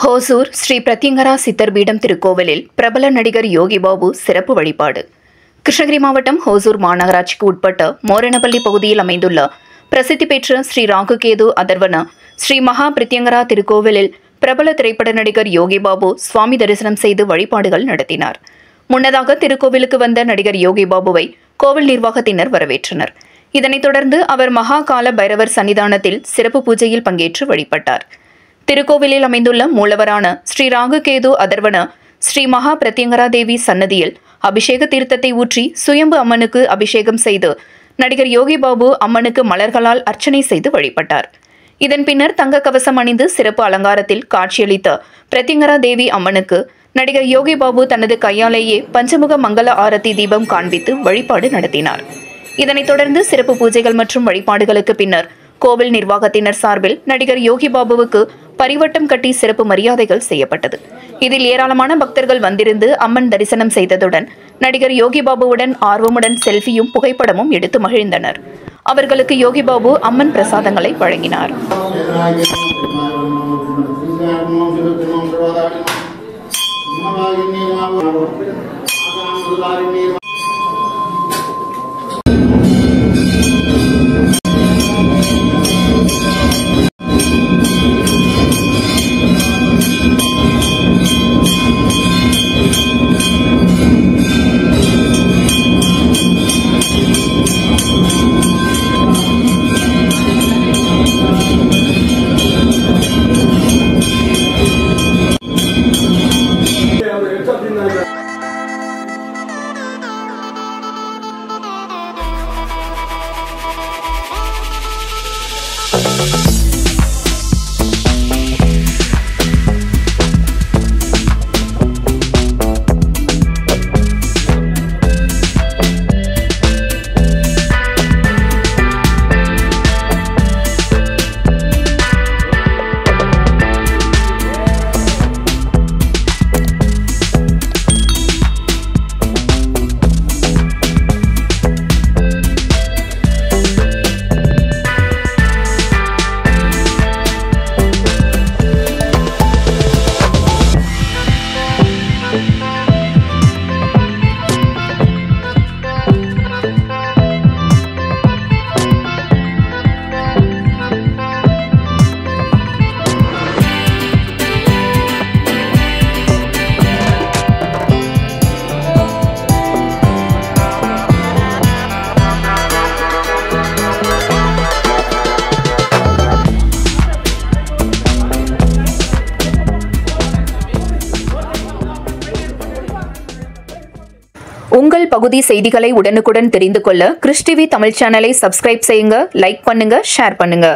ஹோசூர் ஸ்ரீ பிரத்யங்கரா சித்தர் பீடம் திருக்கோவிலில் பிரபல நடிகர் யோகி பாபு சிறப்பு வழிபாடு. கிருஷ்ணகிரி மாவட்டம் ஹோசூர் மாநகராட்சிக்கு உட்பட்ட மோரணப்பள்ளி பகுதியில் அமைந்துள்ள பிரசித்தி பெற்ற ஸ்ரீ ராகுகேது அதர்வன ஸ்ரீ மகா பிரத்யங்கரா திருக்கோவிலில் பிரபல திரைப்பட நடிகர் யோகி பாபு சுவாமி தரிசனம் செய்து வழிபாடுகள் நடத்தினார். முன்னதாக திருக்கோவிலுக்கு வந்த நடிகர் யோகி பாபுவை கோவில் நிர்வாகத்தினர் வரவேற்றனர். இதனைத் தொடர்ந்து அவர் மகா கால பைரவர் சன்னிதானத்தில் சிறப்பு பூஜையில் பங்கேற்று வழிபட்டார். திருக்கோவிலில் அமைந்துள்ள மூலவரான ஸ்ரீ ராகுகேது அதர்வன ஸ்ரீ மகா பிரத்யங்கரா தேவி சன்னதியில் அபிஷேக தீர்த்தத்தை ஊற்றி சுயம்பு அம்மனுக்கு அபிஷேகம் செய்து நடிகர் யோகி பாபு அம்மனுக்கு மலர்களால் அர்ச்சனை செய்து வழிபட்டார். இதன் பின்னர் தங்க கவசம் அணிந்து சிறப்பு அலங்காரத்தில் காட்சியளித்த பிரத்யங்கரா தேவி அம்மனுக்கு நடிகர் யோகி பாபு தனது கையாலேயே பஞ்சமுக மங்கள ஆரத்தி தீபம் காண்பித்து வழிபாடு நடத்தினார். இதனைத் தொடர்ந்து சிறப்பு பூஜைகள் மற்றும் வழிபாடுகளுக்கு பின்னர் கோவில் நிர்வாகத்தினர் சார்பில் நடிகர் யோகி பாபுவுக்கு பரிவட்டம் கட்டி சிறப்பு மரியாதைகள் செய்யப்பட்டது. இதில் ஏராளமான பக்தர்கள் வந்திருந்து அம்மன் தரிசனம் செய்ததுடன் நடிகர் யோகி பாபுவுடன் ஆர்வமுடன் செல்ஃபியும் புகைப்படமும் எடுத்து மகிழ்ந்தனர். அவர்களுக்கு யோகி பாபு அம்மன் பிரசாதங்களை வழங்கினார். உங்கள் பகுதி செய்திகளை உடனுக்குடன் தெரிந்து கொள்ள கிறிஸ் டிவி தமிழ் சேனலை சப்ஸ்கிரைப் செய்யுங்க, லைக் பண்ணுங்க, ஷேர் பண்ணுங்க.